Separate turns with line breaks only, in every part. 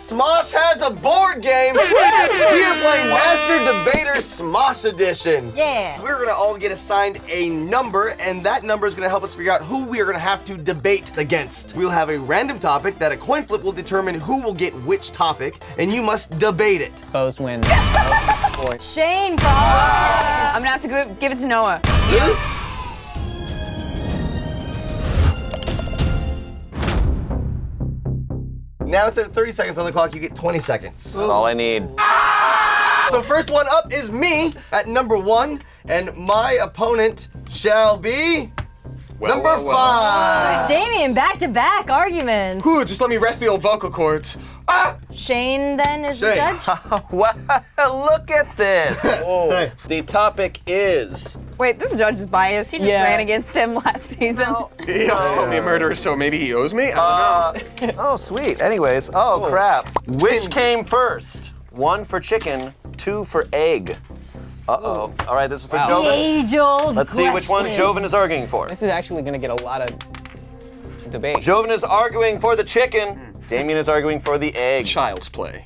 Smosh has a board game. We are playing Master Debater Smosh Edition.
Yeah.
We're gonna all get assigned a number, and that number is gonna help us figure out who we are gonna have to debate against. We'll have a random topic that a coin flip will determine who will get which topic, and you must debate it.
Bose wins.
Shayne, bro.
I'm gonna have to give it to Noah.
Now instead of 30 seconds on the clock, you get 20 seconds.
That's all I need.
So first one up is me at number 1, and my opponent shall be number 5.
Damien, back-to-back arguments.
Ooh, just let me rest the old vocal cords. Ah!
Shayne then is the
Shayne.
judge?
Wow, look at this.
Hey.
The topic is...
Wait, this judge is biased. He just
Yeah.
ran against him last season.
He also called me a murderer, so maybe he owes me? I don't know.
Oh, sweet. Anyways, crap. Which came first? 1 for chicken, 2 for egg. Uh-oh. All right, this is for
Wow.
Joven.
Age-old
Let's see which one
question.
Joven is arguing for.
This is actually gonna get a lot of debate.
Joven is arguing for the chicken. Damien is arguing for the egg.
Child's play.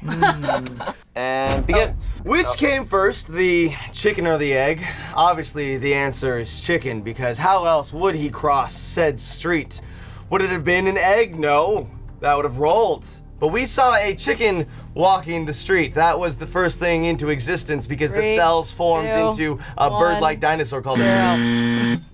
And begin.
Which came first, the chicken or the egg? Obviously, the answer is chicken, because how else would he cross said street? Would it have been an egg? No, that would have rolled. But we saw a chicken walking the street. That was the first thing into existence because the
3,
cells formed
2,
into a
1.
bird-like dinosaur called a chicken.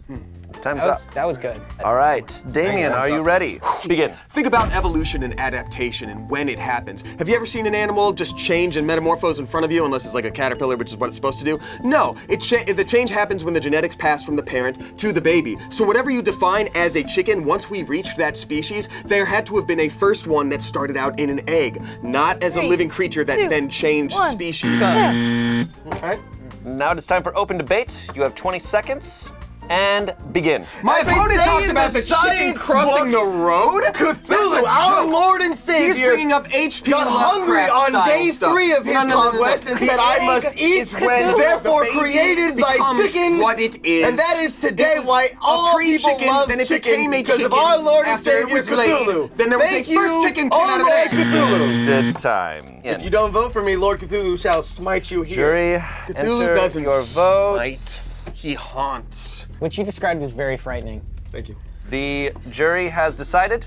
Time's up.
That was good.
All right, Damien, are you ready? Begin.
Think about evolution and adaptation and when it happens. Have you ever seen an animal just change and metamorphose in front of you, unless it's like a caterpillar, which is what it's supposed to do? No, the change happens when the genetics pass from the parent to the baby. So whatever you define as a chicken, once we reached that species, there had to have been a first one that started out in an egg, not as a
3,
living creature that
2,
then changed
1.
species.
Alright.
Now it is time for open debate. You have 20 seconds. And begin.
My
As they
opponent
say
talked
in
about
the
the chicken
science
crossing
books,
the road?
Cthulhu,
That's a
our
joke.
Lord and
He's
Savior,
bringing up HP
got hungry
Lovecraft
on
style
day
stuff.
3 of his conquest and
The
said, I
egg
must eat,
is when
and therefore
the baby
created thy
becomes
chicken.
what it is.
And that is today
It was
why all
a
people
pre-chicken,
love
then it
chicken
became a
because
chicken
of our Lord and
after it
Savior
was laid.
Cthulhu.
Then there was
Thank
a first
you,
chicken came out of
Lord
an egg.
Cthulhu.
Good time.
If you don't vote for me, Lord Cthulhu shall smite you here.
Jury,
Cthulhu
enter
doesn't
your votes.
smite. He haunts.
Which you described as very frightening.
Thank you.
The jury has decided.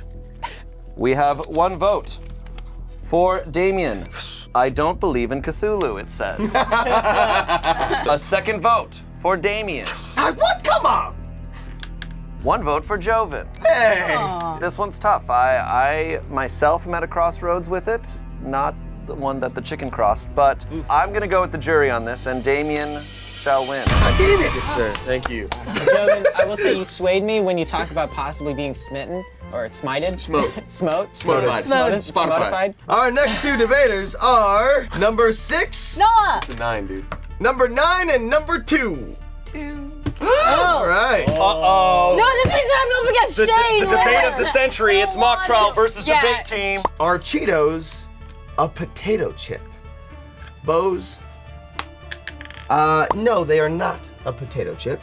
We have 1 vote for Damien. I don't believe in Cthulhu, it says. A second vote for Damien.
What? Come on!
1 vote for Joven.
Hey!
This one's tough. I myself am at a crossroads with it, not the one that the chicken crossed, but I'm gonna go with the jury on this, and Damien shall win.
Damn it! Sir, thank you.
Joven, I will say you swayed me when you talked about possibly being smitten or smited.
Smote.
Smote.
Smotified.
Spotified.
Our next 2 debaters are number 6,
Noah.
It's a 9, dude.
number 9, and number 2.
2.
All right.
Uh-oh.
No, this means that I'm up against Shayne.
The debate of the century. It's mock trial versus
Yeah.
debate team.
Are Cheetos a potato chip? Bose? No, they are not a potato chip.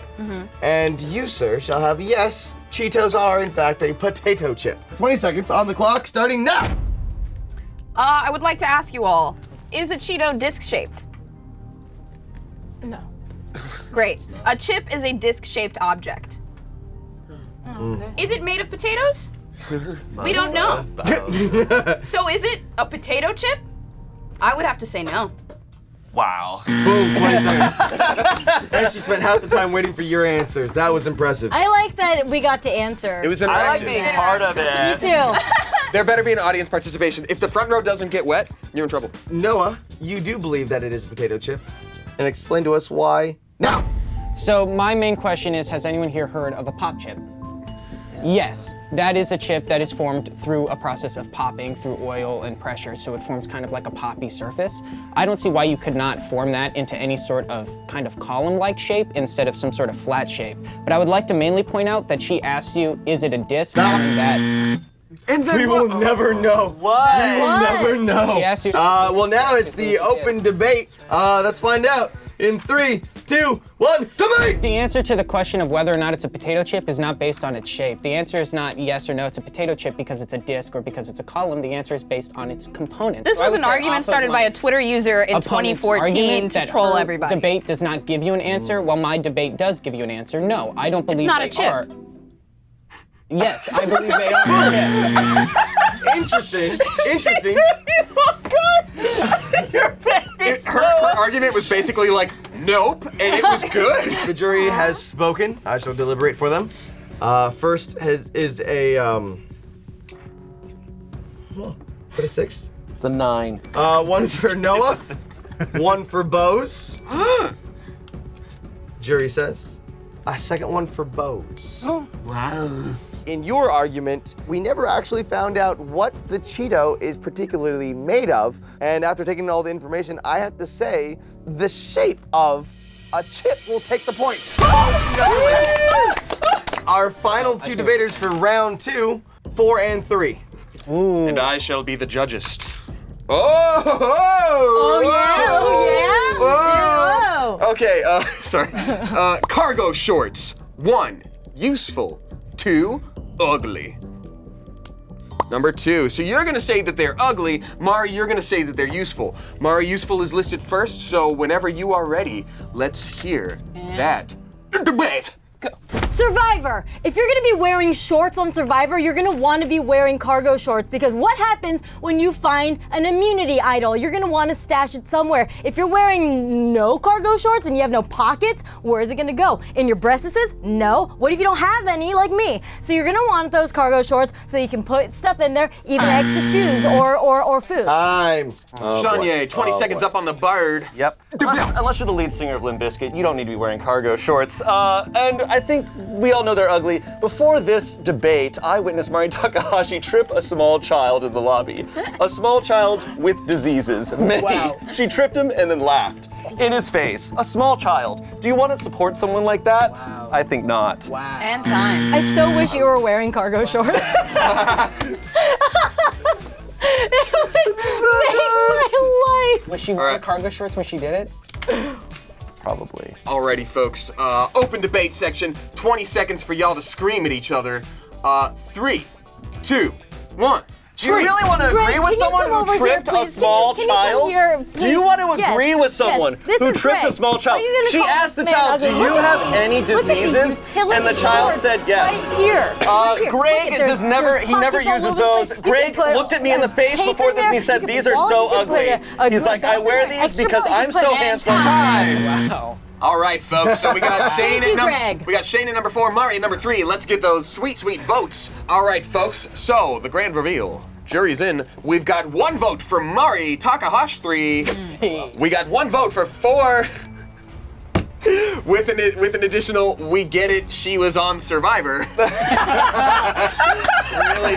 And you, sir, shall have yes, Cheetos are in fact a potato chip. 20 seconds on the clock, starting now.
I would like to ask you all, is a Cheeto disc-shaped?
No.
Great. A chip is a disc-shaped object. Is it made of potatoes? We don't know. So is it a potato chip? I would have to say no.
Wow.
Boom, 20 seconds. And she spent half the time waiting for your answers. That was impressive.
I like that we got to answer.
It was
I like
interactive.
being part of
Me
it.
too.
There better be an audience participation. If the front row doesn't get wet, you're in trouble.
Noah, you do believe that it is a potato chip. And explain to us why now.
So my main question is, has anyone here heard of a pop chip? Yes, that is a chip that is formed through a process of popping through oil and pressure, so it forms kind of like a poppy surface. I don't see why you could not form that into any sort of kind of column-like shape instead of some sort of flat shape. But I would like to mainly point out that she asked you, is it a disc? And that
And then
We will never know.
What?
We will never know.
she asked you.
Well, now it's the open debate. Let's find out. In 3, 2, 1, debate!
The answer to the question of whether or not it's a potato chip is not based on its shape. The answer is not yes or no, it's a potato chip because it's a disc or because it's a column. The answer is based on its components.
This
So I
was
would
an
say
argument
off of
started by
my
a Twitter user in
opponent's
2014
argument
to
that
troll
her
everybody.
debate does not give you an answer, while my debate does give you an answer. No, I don't believe
not
they
a chip.
are. Yes, I believe they are a chip.
Interesting. Interesting.
Her argument was basically like, nope, and it was good.
The jury has spoken. I shall deliberate for them. First is a for the 6.
It's a 9.
One for Noah. One for Bose. Jury says. A second one for Bose. Wow. In your argument, we never actually found out what the Cheeto is particularly made of. And after taking all the information, I have to say the shape of a chip will take the point. Our final 2 debaters for round 2, 4 and 3.
And I shall be the judgest.
Oh yeah. Whoa.
Okay, sorry. Cargo shorts. 1, useful. 2, ugly. Number 2, so you're gonna say that they're ugly. Mari, you're gonna say that they're useful. Mari, useful is listed first, so whenever you are ready, let's hear that debate.
Survivor. If you're gonna be wearing shorts on Survivor, you're gonna want to be wearing cargo shorts because what happens when you find an immunity idol? You're gonna want to stash it somewhere. If you're wearing no cargo shorts and you have no pockets, where is it gonna go? In your breastises? No. What if you don't have any, like me? So you're gonna want those cargo shorts so you can put stuff in there, even extra shoes or food.
Time.
Shanye, 20 seconds up on the bird.
Yep. Unless you're the lead singer of Limp Bizkit, you don't need to be wearing cargo shorts. And I think we all know they're ugly. Before this debate, I witnessed Mari Takahashi trip a small child in the lobby. A small child with diseases. Many.
Wow.
She tripped him and then laughed. In his face. A small child. Do you want to support someone like that?
Wow.
I think not.
Wow.
And time.
I so wish you were wearing cargo shorts. It would make my life.
Was she wearing cargo shorts when she did it?
Probably.
Alrighty, folks. Open debate section. 20 seconds for y'all to scream at each other. 3, 2, 1.
Do you really want to
Greg,
agree with
can you
someone
come
who
over here,
tripped a
please?
small
Can you come
child?
here,
Do you
please?
want to
Yes,
agree with
yes.
someone
This
who
is
tripped a
Greg.
small child?
Are you gonna
She
call
asked the
this man
child, do
ugly?
you
Look at
have
me.
any
Look at these
diseases?
utility
And the child
shorts
said yes.
Right here. Right here.
Greg
Look at,
does
there's
never, he never
pockets all
uses
over the
those.
place. You
Greg
can put
looked at me in the face
tape
before
in
this and he
there.
said,
You can
these
put
are
balls,
so
you can put
ugly.
a
He's like, I
belt in
wear
there,
these
extra
because
belt, you
I'm
can put
so
an
handsome.
Time.
Wow.
All right, folks. So we got Shayne
Thank you,
at
Greg.
we got Shayne at number 4, Mari at number 3. Let's get those sweet, sweet votes. All right, folks. So the grand reveal. Jury's in. We've got 1 vote for Mari Takahashi 3. We got 1 vote for 4. With an additional, we get it. She was on Survivor. Really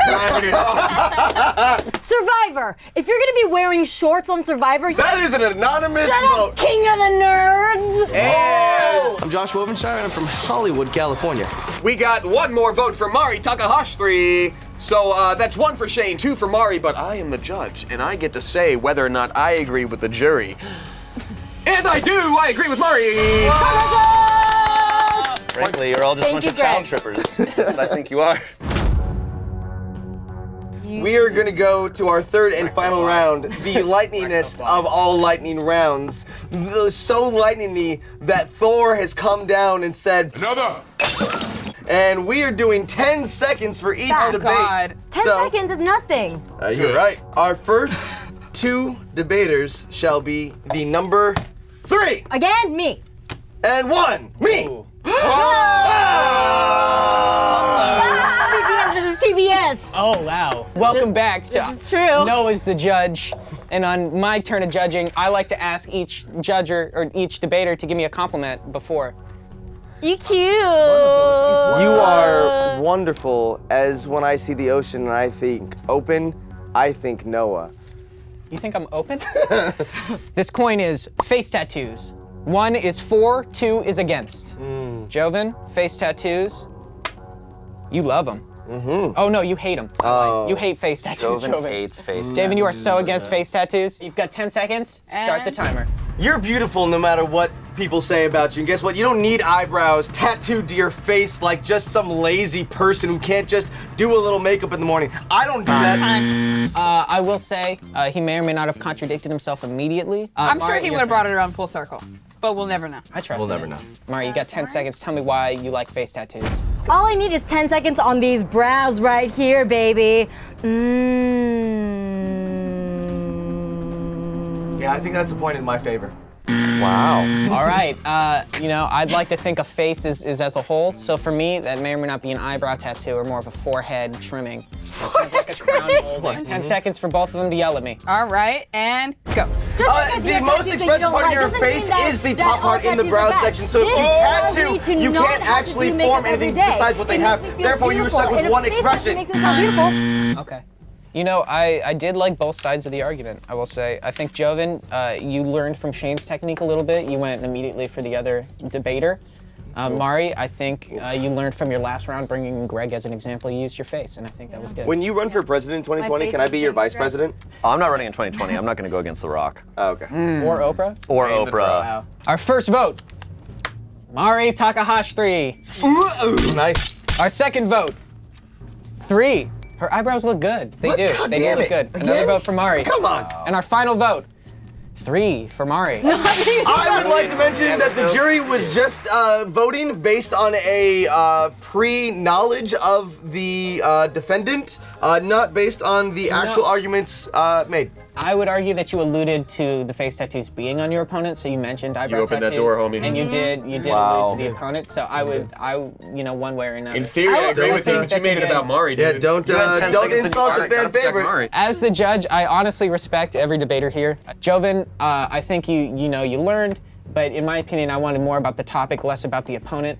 driving it home.
Survivor. If you're gonna be wearing shorts on Survivor,
That is an anonymous
shut
vote.
up, King of the Nerds.
And I'm Josh Ovenshire and I'm from Hollywood, California.
We got 1 more vote for Mari Takahashi 3. So that's 1 for Shayne, 2 for Mari, but I am the judge, and I get to say whether or not I agree with the jury. And I do! I agree with Mari!
Congratulations!
Frankly, you're all just a
Thank
bunch
you,
of child
Greg.
trippers. And I think you are.
We are gonna go to our 3rd and final round, the lightningest of all lightning rounds. So lightningy that Thor has come down and said,
Another!
and we are doing 10 seconds for each
Oh,
debate.
God.
10 seconds is nothing.
You're right. Our first 2 debaters shall be the number 3
Again, me.
and 1, me.
CBS versus TBS.
Oh, wow. Welcome back to
This is true.
Noah's the judge. And on my turn of judging, I like to ask each judger or each debater to give me a compliment before.
You cute.
You are wonderful as when I see the ocean and I think open, I think Noah.
You think I'm open? This coin is face tattoos. 1 is for, 2 is against. Joven, face tattoos. You love them. Oh no, you hate them. You hate face tattoos,
Joven
Joven.
hates face.
Javen, you are so against face tattoos. You've got 10 seconds. Start the timer.
You're beautiful no matter what people say about you. And guess what? You don't need eyebrows tattooed to your face like just some lazy person who can't just do a little makeup in the morning. I don't do that.
I will say, he may or may not have contradicted himself immediately.
I'm sure
Mari,
he
your
would have
turn.
brought it around full circle, but we'll never know.
I trust
We'll
you.
never know.
Mari, you got 10 seconds. Tell me why you like face tattoos.
All I need is 10 seconds on these brows right here, baby.
Yeah, I think that's a point in my favor.
Wow.
All right, I'd like to think a face is as a whole. So for me, that may or may not be an eyebrow tattoo or more of a forehead trimming. Kind of like a crown molding. 10 seconds for both of them to yell at me.
All right, and go.
The most expressive part of your face is the top part in the brow section. So if you tattoo, you can't actually form anything besides what they have. Therefore, you were stuck with one expression.
Makes me sound beautiful.
Okay. I did like both sides of the argument, I will say. I think, Joven, you learned from Shayne's technique a little bit. You went immediately for the other debater. Mari, I think you learned from your last round, bringing Greg as an example. You used your face, and I think that was good.
When you run for president in 2020, can I be your vice president?
I'm not running in 2020. I'm not going to go against The Rock.
Oh, okay.
Or Oprah?
Or
Name the
Oprah.
Wow. Our first vote, Mari Takahashi 3.
Ooh, nice.
Our second vote, 3. Her eyebrows look good. They do.
God
They do
damn
look
it.
good. Another
Again?
vote for Mari.
Come on.
And our final vote, 3 for Mari.
I would like to mention that the jury was just voting based on a pre-knowledge of the defendant, not based on the actual arguments made.
I would argue that you alluded to the face tattoos being on your opponent, so you mentioned eyebrow
opened that
tattoos,
door, homie.
and you did
Wow.
allude to the opponent. So I would, one way or another.
In theory, I agree with you, but you
That's
made it
good.
about Mari, dude.
Yeah, don't
You had 10 seconds to
insult the
Gotta
fan
protect
favorite.
Mari.
As the judge, I honestly respect every debater here. Joven, I think you learned, but in my opinion, I wanted more about the topic, less about the opponent,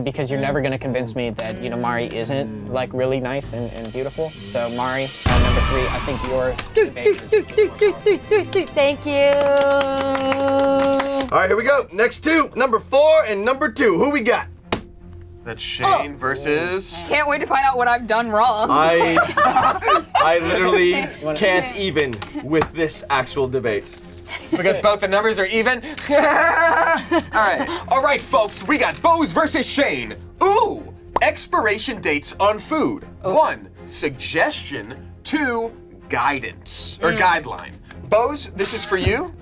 because you're never going to convince me that Mari isn't like really nice and beautiful. So Mari, number 3, I think your debate is
Thank you.
All right, here we go. Next two, number 4 and number 2. Who we got?
That's Shayne versus...
Can't wait to find out what I've done wrong.
I literally can't even with this actual debate.
Because both the numbers are even? All right, folks, we got Bose versus Shayne. Ooh, expiration dates on food. 1, suggestion. 2, guidance, or guideline. Bose, this is for you.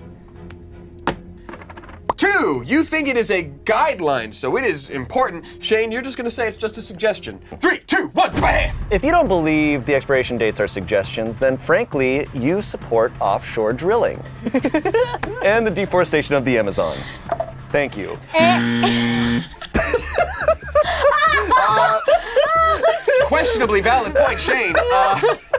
2, you think it is a guideline, so it is important. Shayne, you're just gonna say it's just a suggestion. 3, 2, 1, bam!
If you don't believe the expiration dates are suggestions, then frankly, you support offshore drilling and the deforestation of the Amazon. Thank you.
Questionably valid point, Shayne.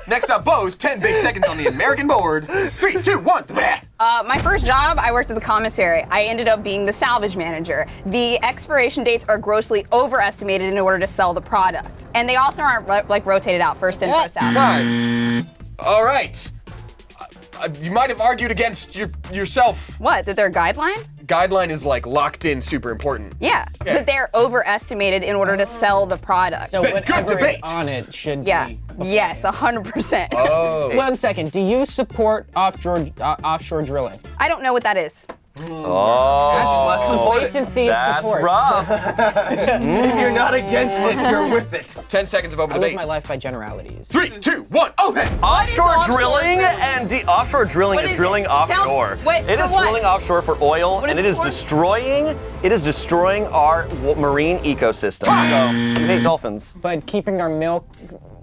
Next up, Bose, 10 big seconds on the American board. 3, 2, 1, bam!
My first job, I worked at the commissary. I ended up being the salvage manager. The expiration dates are grossly overestimated in order to sell the product. And they also aren't rotated out, first in, first out.
Time. All right. You might have argued against yourself.
What, that they're a guideline?
Guideline is like locked in, super important.
Yeah, that they're overestimated in order to sell the product.
So
Then good
whatever is
debate.
on it should
Yeah,
be.
yes, 100%.
Oh.
1 second. Do you support offshore drilling?
I don't know what that is.
Oh,
Complacency is
that's
support.
rough.
If you're not against it, you're with it.
10 seconds of open
I live
debate.
my life by generalities.
3, 2, 1, open!
Offshore
offshore
drilling
drilling?
and offshore drilling
What
is
is
drilling
it? Tell-
offshore.
wait,
It
for
is
what?
drilling offshore for oil,
What is
and it
it
is
for?
destroying our marine ecosystem. So you hate dolphins.
But keeping our milk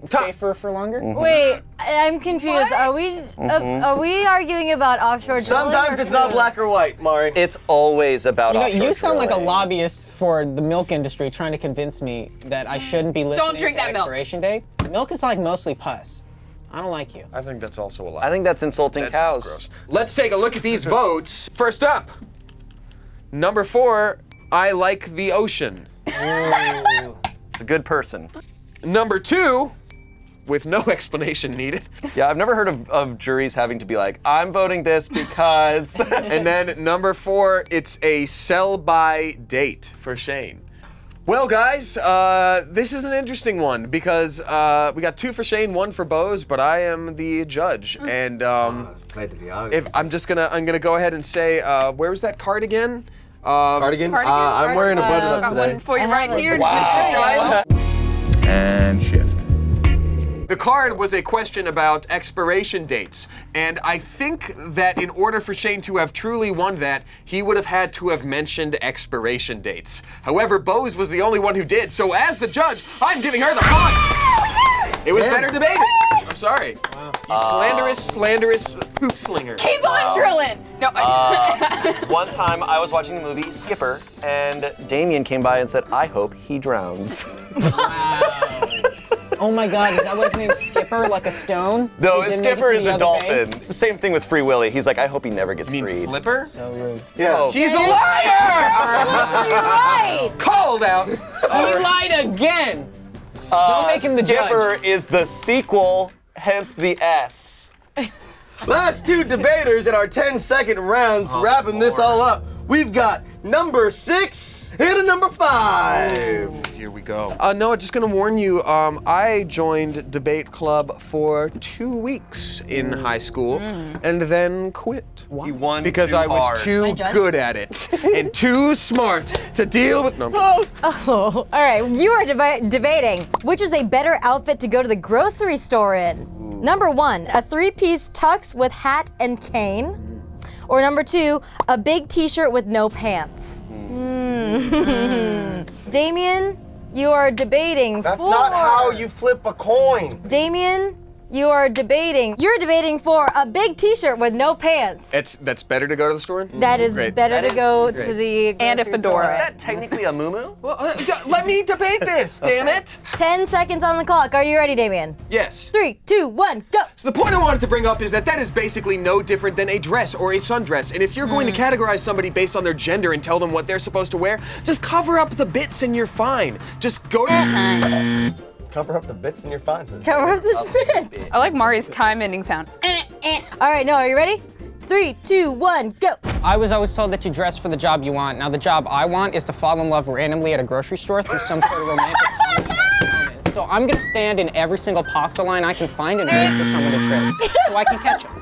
safer for longer?
Wait, I'm confused. Are we arguing about offshore drilling?
Sometimes
or
it's not
food?
black or white, Mari.
It's always about offshore
You sound like a
drilling.
lobbyist for the milk industry trying to convince me that I shouldn't be listening
drink
to
that milk.
expiration date. Milk is like mostly pus. I don't like you.
I think that's also a lie.
I think that's insulting cows.
That's gross. Let's take a look at these votes. First up, number 4, I like the ocean.
It's a good person.
Number 2, with no explanation needed.
Yeah, I've never heard of juries having to be like, I'm voting this because.
And then number 4, it's a sell-by date for Shayne. Well, guys, this is an interesting one because we got 2 for Shayne, 1 for Bose, but I am the judge, and
Played to the audience.
if I'm gonna go ahead and say, where was that card again?
Cardigan? I'm wearing a button-up
Got
today.
one for you right here, Mr. Judge.
And shift.
The card was a question about expiration dates, and I think that in order for Shayne to have truly won that, he would have had to have mentioned expiration dates. However, Bose was the only one who did, so as the judge, I'm giving her the point! It was better debated. I'm sorry. You slanderous poop slinger.
Keep on drilling. No.
One time I was watching the movie Skipper, and Damien came by and said, I hope he drowns.
Oh my God, is that what his name's Skipper, like a stone?
No,
He didn't make it
Skipper
to
is
the
a
other
dolphin.
bank?
Same thing with Free Willy. He's like, I hope he never gets
You mean
freed.
Flipper?
So rude.
Yeah.
He's a liar!
You're right.
Called out.
He lied again! Don't make him the
Skipper
judge.
is the sequel, hence the S.
Last 2 debaters in our 10-second rounds, wrapping this all up. We've got number 6 and a number 5.
Here we go. Noah, just gonna warn you, I joined debate club for 2 weeks in high school and then quit.
He won
Because
too
I was
hard.
too good at it and too smart to deal with numbers.
Oh, all right. You are debating which is a better outfit to go to the grocery store in. Number 1, a 3-piece tux with hat and cane. Or number 2, a big t-shirt with no pants. Damien, you are debating
That's
for...
not how you flip a coin.
Damien, you're debating for a big t-shirt with no pants.
That's better to go to the store in?
That is
Great.
better
That
to
is
go
great.
to the
And a
grocery
fedora.
store.
Is that technically a muumuu?
Well, let me debate this, damn it.
10 seconds on the clock. Are you ready, Damien?
Yes.
3, 2, 1, go.
So the point I wanted to bring up is that is basically no different than a dress or a sundress. And if you're going to categorize somebody based on their gender and tell them what they're supposed to wear, just cover up the bits and you're fine. Just go to...
Cover up the bits in your finances.
Cover up the bits.
I like Mari's time-ending sound.
All right, Noah, are you ready? 3, 2, 1, go.
I was always told that you dress for the job you want. Now the job I want is to fall in love randomly at a grocery store through some sort of romantic moment. So I'm gonna stand in every single pasta line I can find and wait for someone to trip so I can catch them.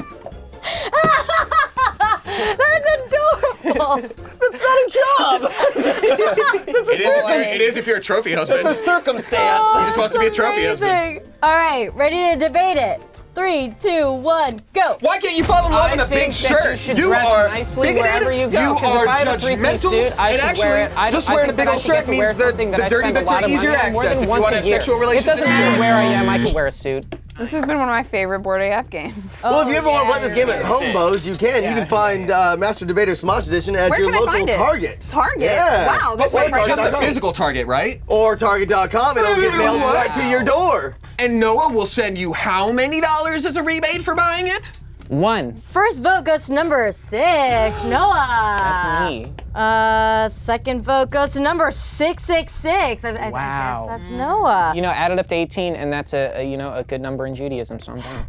That's adorable.
That's not a job.
It is if you're a trophy husband.
It's a circumstance.
He just wants to be a trophy husband.
Amazing. All right, ready to debate it. 3, 2, 1, go.
Why can't you fall in love in a big
think that
shirt?
you should dress nicely
bigoted,
wherever you go, 'cause
You are
if I have a three-piece
judgmental,
suit, I
and
should
actually,
wear it.
just
I
wearing a
think
big
that I
old
should get
shirt
to wear
means that
something that
the
I
dirty
spend a
bits
lot
are
of money
easier
on more than
access if you
once
want to
a
have
year.
sexual
It
relations.
doesn't matter where I am, I could wear a suit.
This has been one of my favorite board AF games.
Well, if you ever want to play this game at home,
Sick.
Bose, you can. You can find Master Debater Smosh Edition at
Where
your
can I
local
find it?
Target.
Target?
Yeah.
Wow, that's
But wait,
right.
just a
Target.com.
physical Target, right?
Or Target.com, it'll get mailed right to your door.
And Noah will send you how many dollars as a rebate for buying it?
1.
First vote goes to number 6, Noah.
That's me.
Second vote goes to number 666. I guess
Wow.
that's Noah.
You know, add it up to 18, and that's a good number in Judaism, so I'm down.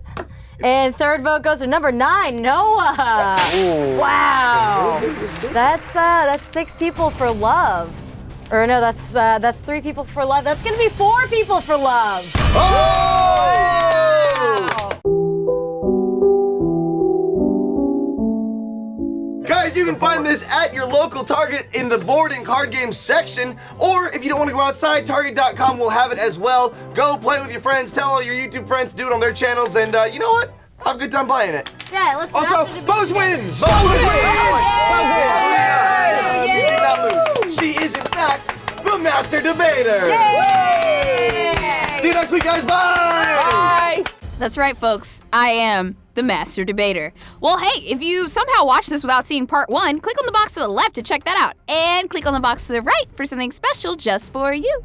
And third vote goes to number 9, Noah. Wow. That's 6 people for love. Or no, that's 3 people for love. That's gonna be 4 people for love.
Guys, you can find this at your local Target in the board and card games section, or if you don't want to go outside, Target.com will have it as well. Go play with your friends, tell all your YouTube friends to do it on their channels, and you know what? Have a good time playing it.
Yeah, let's
Also,
master debate.
Bose wins!
Bose wins!
Yay!
She did not lose. She is, in fact, the Master Debater. See you next week, guys. Bye!
That's right, folks. I am the Master Debater. Well, hey, if you somehow watched this without seeing part 1, click on the box to the left to check that out. And click on the box to the right for something special just for you.